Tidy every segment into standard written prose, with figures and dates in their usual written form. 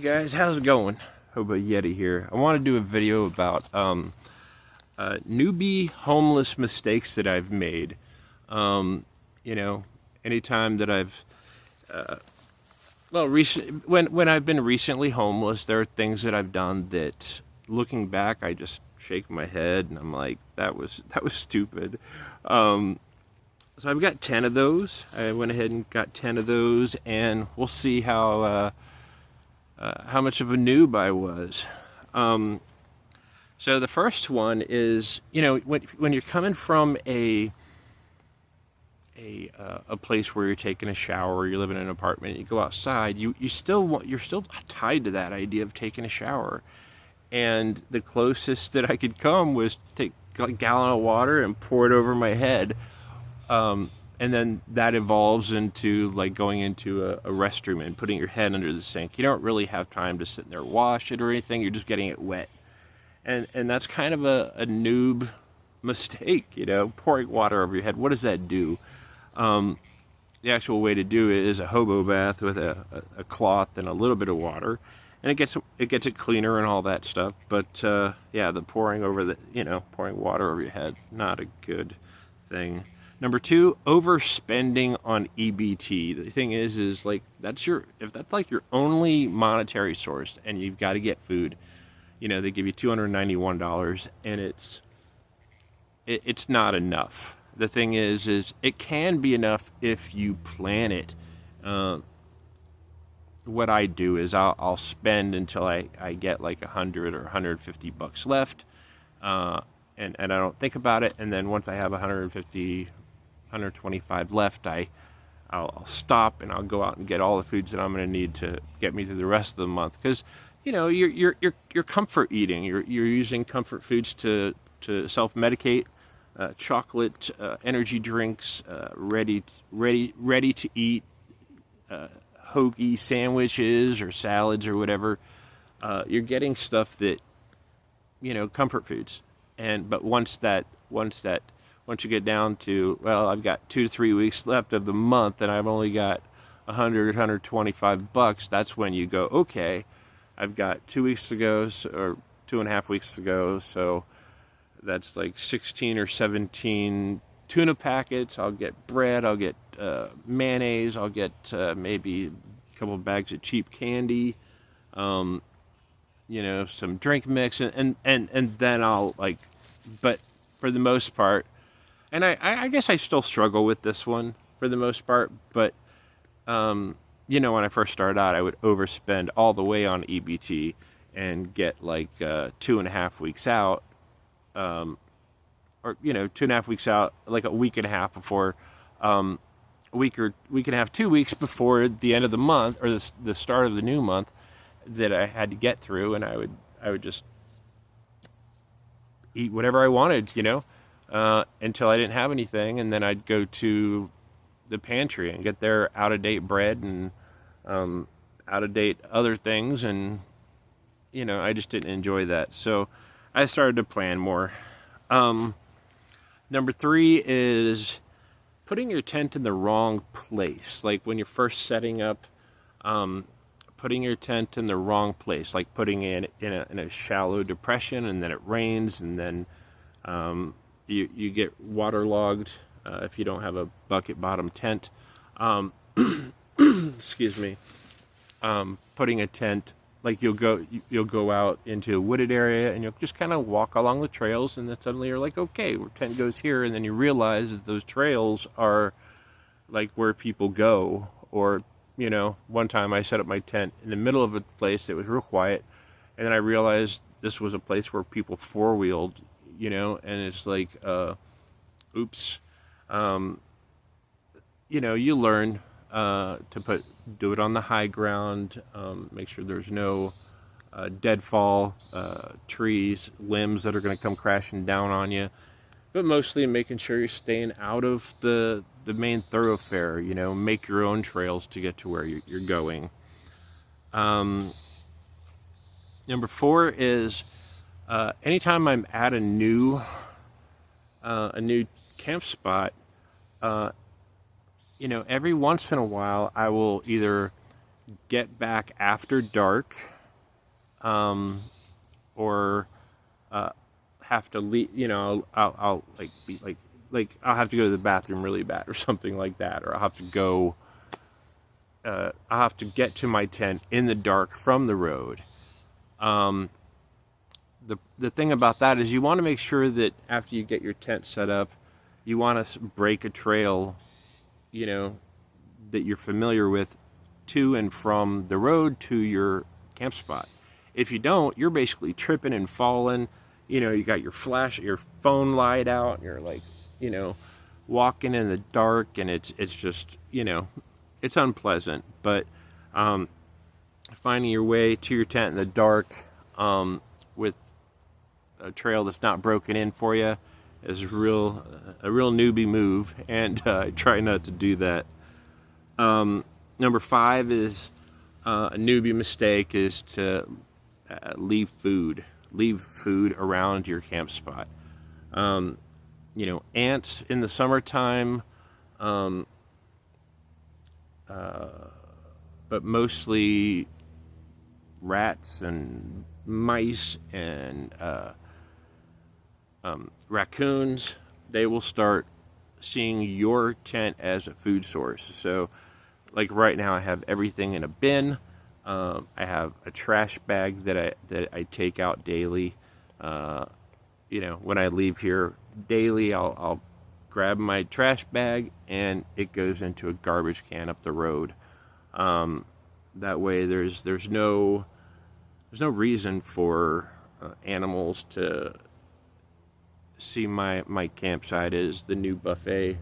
guys, how's it going? Hobo Yeti here. I want to do a video about newbie homeless mistakes that I've made. You know, anytime that I've when I've been recently homeless, there are things that I've done that, looking back, I just shake my head and I'm like, that was stupid. So I've got 10 of those. I went ahead and got 10 of those, and we'll see how much of a noob I was. So the first one is, you know, when you're coming from a place where you're taking a shower, you're living in an apartment, you go outside, you're still tied to that idea of taking a shower. And the closest that I could come was take a gallon of water and pour it over my head. And then that evolves into like going into a restroom and putting your head under the sink. You don't really have time to sit in there, wash it or anything. You're just getting it wet. And that's kind of a noob mistake, you know, pouring water over your head. What does that do? The actual way to do it is a hobo bath with a cloth and a little bit of water. And it gets it cleaner and all that stuff. But yeah, the pouring water over your head, not a good thing. Number two, overspending on EBT. The thing is like if that's like your only monetary source and you've got to get food, you know, they give you $291 and it's not enough. The thing is it can be enough if you plan it. What I do is I'll spend until I get like 100 or 150 bucks left, and I don't think about it. And then once I have 125 left, I'll stop and I'll go out and get all the foods that I'm going to need to get me through the rest of the month. Because, you know, you're comfort eating. You're using comfort foods to self-medicate. Chocolate, energy drinks, ready to eat, hoagie sandwiches or salads or whatever. You're getting stuff that, you know, comfort foods. But once you get down to, well, I've got 2 to 3 weeks left of the month and I've only got 125 bucks, that's when you go, okay, I've got 2 weeks to go, or 2.5 weeks to go, so that's like 16 or 17 tuna packets. I'll get bread, I'll get mayonnaise, I'll get maybe a couple of bags of cheap candy, you know, some drink mix, and then I'll like, but for the most part, and I guess I still struggle with this one for the most part, but you know, when I first started out, I would overspend all the way on EBT and get like 2.5 weeks out, or, you know, 2.5 weeks out, like a week and a half before, a week and a half, 2 weeks before the end of the month, or the start of the new month that I had to get through, and I would just eat whatever I wanted, you know, until I didn't have anything, and then I'd go to the pantry and get their out-of-date bread and out-of-date other things, and, you know, I just didn't enjoy that. So I started to plan more. Number 3 is putting your tent in the wrong place. Like when you're first setting up, putting your tent in the wrong place, like putting it in a shallow depression, and then it rains, and then you get waterlogged if you don't have a bucket bottom tent. Excuse me. Putting a tent, like you'll go out into a wooded area and you'll just kind of walk along the trails, and then suddenly you're like, okay, our tent goes here, and then you realize that those trails are like where people go. Or, you know, one time I set up my tent in the middle of a place that was real quiet, and then I realized this was a place where people four-wheeled, you know, and it's like, oops. You know, you learn to do it on the high ground, make sure there's no deadfall, trees, limbs that are going to come crashing down on you, but mostly making sure you're staying out of the main thoroughfare, you know, make your own trails to get to where you're going. Number 4 is anytime I'm at a new camp spot, you know, every once in a while I will either get back after dark or have to leave. I'll like be like I'll have to go to the bathroom really bad or something like that, or I'll have to go. I'll have to get to my tent in the dark from the road. The thing about that is you want to make sure that after you get your tent set up, you want to break a trail, that you're familiar with, to and from the road to your camp spot. If you don't, you're basically tripping and falling. You got your phone light out, and you're like, walking in the dark, and it's just, it's unpleasant. But finding your way to your tent in the dark with a trail that's not broken in for you is a real newbie move, and I try not to do that. Number 5 is a newbie mistake is to leave food around your camp spot. Ants in the summertime, but mostly rats and mice and raccoons. They will start seeing your tent as a food source. So, like right now, I have everything in a bin. I have a trash bag that I take out daily. When I leave here daily, I'll grab my trash bag and it goes into a garbage can up the road. That way, there's no reason for animals to see my campsite as the new buffet.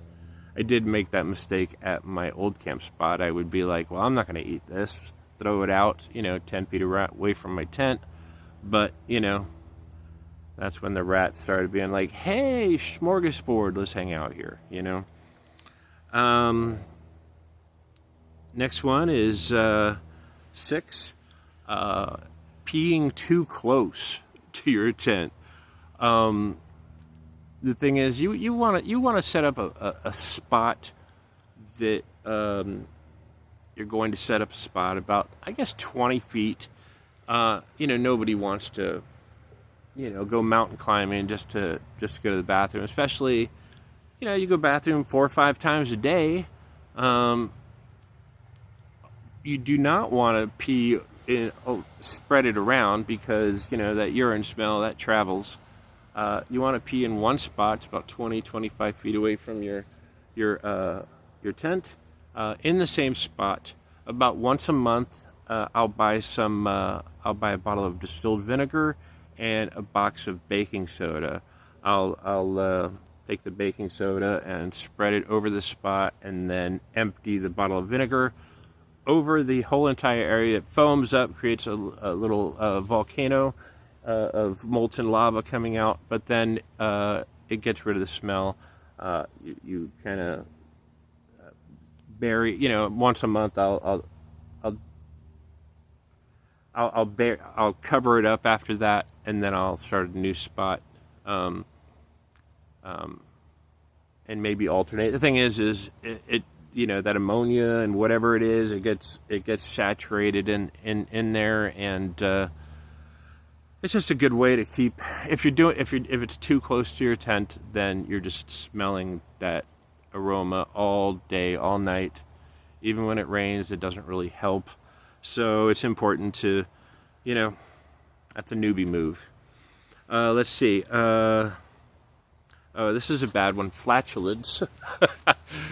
I did make that mistake at my old camp spot. I would be like, well, I'm not going to eat this. Throw it out, 10 feet away from my tent. But, that's when the rats started being like, hey, smorgasbord, let's hang out here, Next one is 6, peeing too close to your tent. The thing is, you want to set up a spot that you're going to set up a spot about, I guess, 20 feet. Nobody wants to, go mountain climbing just to go to the bathroom. Especially, you go bathroom 4 or 5 times a day. You do not want to pee spread it around, because that urine smell that travels. You want to pee in one spot. It's about 20-25 feet away from your tent. In the same spot, about once a month, I'll buy a bottle of distilled vinegar and a box of baking soda. I'll take the baking soda and spread it over the spot, and then empty the bottle of vinegar over the whole entire area. It foams up, creates a little volcano of molten lava coming out, but then it gets rid of the smell. You kind of bury, once a month I'll cover it up after that, and then I'll start a new spot, and maybe alternate. The thing is it that ammonia and whatever it is, it gets saturated in there, and it's just a good way to keep. If it's too close to your tent, then you're just smelling that aroma all day, all night. Even when it rains, it doesn't really help. So it's important to, that's a newbie move. Let's see. This is a bad one. Flatulence.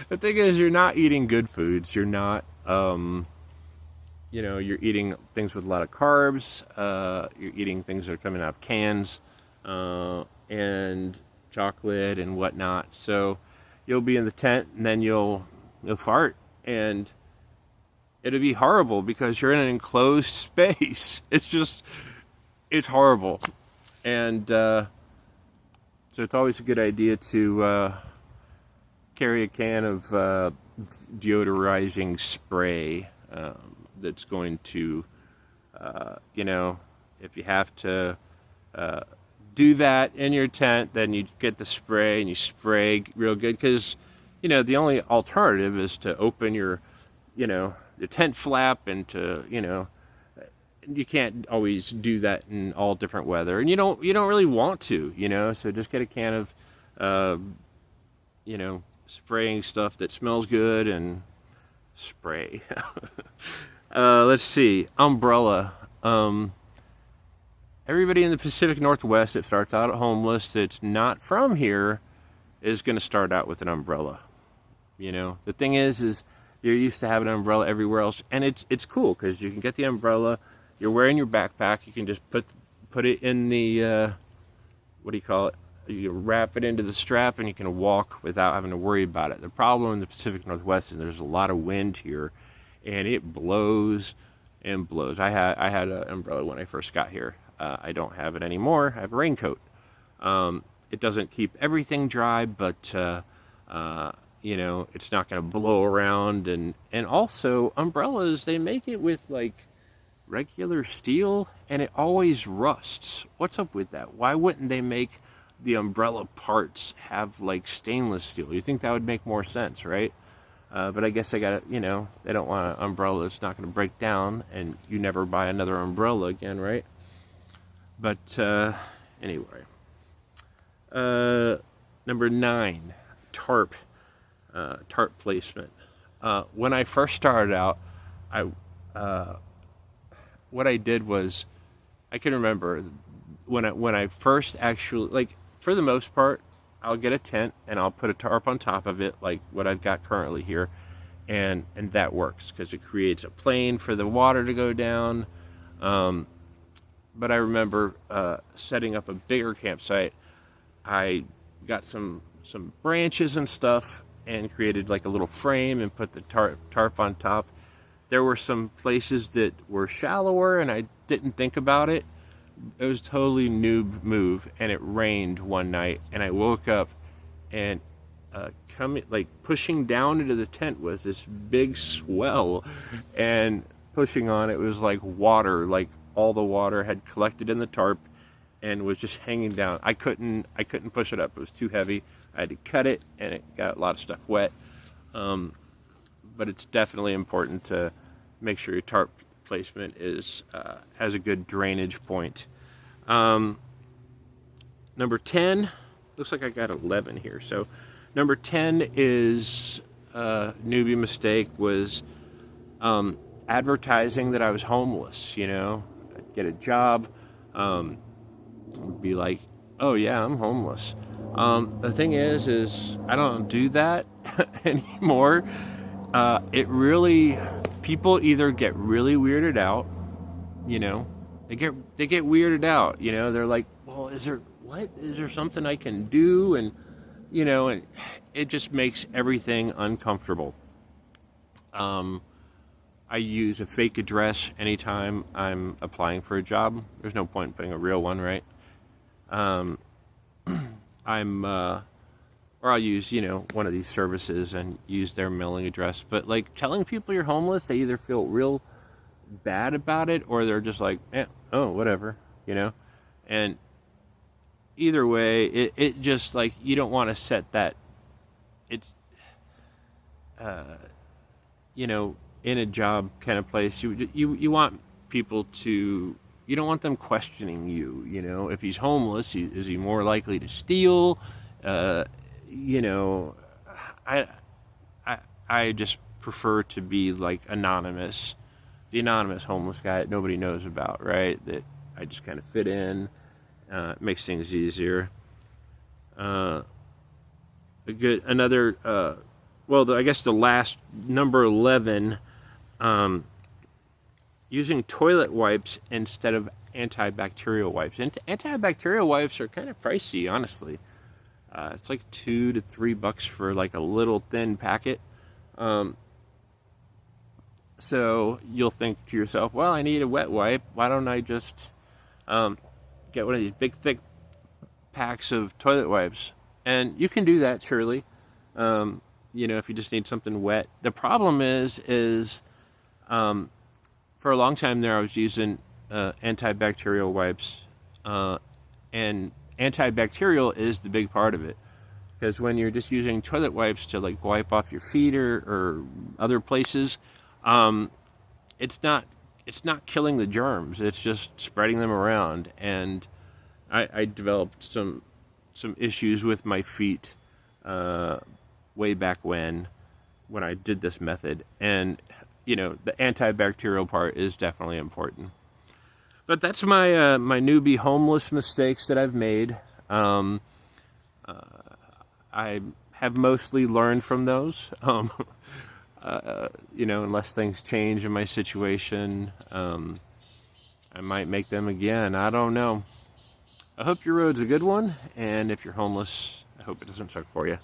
The thing is, you're not eating good foods. You're not, you're eating things with a lot of carbs. You're eating things that are coming out of cans, and chocolate and whatnot. So you'll be in the tent, and then you'll fart, and it'll be horrible because you're in an enclosed space. It's horrible. And so it's always a good idea to carry a can of deodorizing spray that's going to, if you have to do that in your tent, then you get the spray and you spray real good, because, the only alternative is to open your, the tent flap and to, you can't always do that in all different weather, and you don't really want to, So just get a can of, uh, spraying stuff that smells good and spray. Let's see, umbrella. Everybody in the Pacific Northwest that starts out homeless that's not from here is going to start out with an umbrella. The thing is you're used to having an umbrella everywhere else, and it's cool because you can get the umbrella. You're wearing your backpack. You can just put it in the what do you call it? You wrap it into the strap, and you can walk without having to worry about it. The problem in the Pacific Northwest is there's a lot of wind here, and it blows and blows. I had an umbrella when I first got here. I don't have it anymore. I have a raincoat. It doesn't keep everything dry, but it's not going to blow around. And also, umbrellas, they make it with like regular steel, and it always rusts. What's up with that? Why wouldn't they make the umbrella parts have like stainless steel? You think that would make more sense, right? But I guess they got they don't want an umbrella that's not going to break down, and you never buy another umbrella again, right? But anyway, number 9, tarp placement. When I first started out, what I did was, I can remember when I first actually, like, for the most part, I'll get a tent and I'll put a tarp on top of it, like what I've got currently here, and that works because it creates a plane for the water to go down. But I remember setting up a bigger campsite. I got some branches and stuff and created like a little frame and put the tarp on top. There were some places that were shallower and I didn't think about it. It was totally noob move, and it rained one night, and I woke up and pushing down into the tent was this big swell, and pushing on it was like water, like all the water had collected in the tarp and was just hanging down. I couldn't push it up. It was too heavy. I had to cut it, and it got a lot of stuff wet. But it's definitely important to make sure your tarp placement has a good drainage point. Number 10, looks like I got 11 here. So number 10 is newbie mistake was advertising that I was homeless. I'd get a job, would be like, oh yeah, I'm homeless. The thing is I don't do that anymore. People either get really weirded out, they get weirded out, they're like, well, is there something I can do? And, and it just makes everything uncomfortable. I use a fake address anytime I'm applying for a job. There's no point in putting a real one, right? Or I'll use, one of these services and use their mailing address. But like telling people you're homeless, they either feel real bad about it or they're just like, oh, whatever, And either way, it just like, you don't want to set that, it's, in a job kind of place. You want people to, you don't want them questioning you, if he's homeless, is he more likely to steal? I just prefer to be like anonymous, the anonymous homeless guy that nobody knows about, right? That I just kind of fit in. It makes things easier. I guess the last, number 11, using toilet wipes instead of antibacterial wipes. And antibacterial wipes are kind of pricey, honestly. It's like $2 to $3 for like a little thin packet. So you'll think to yourself, well, I need a wet wipe. Why don't I just get one of these big, thick packs of toilet wipes? And you can do that, surely. If you just need something wet. The problem is for a long time there, I was using antibacterial wipes, and antibacterial is the big part of it, because when you're just using toilet wipes to like wipe off your feet or other places, it's not it's not killing the germs, it's just spreading them around. And I developed some issues with my feet way back when I did this method. And the antibacterial part is definitely important. But that's my my newbie homeless mistakes that I've made. I have mostly learned from those. Unless things change in my situation, I might make them again. I don't know. I hope your road's a good one, and if you're homeless, I hope it doesn't suck for you.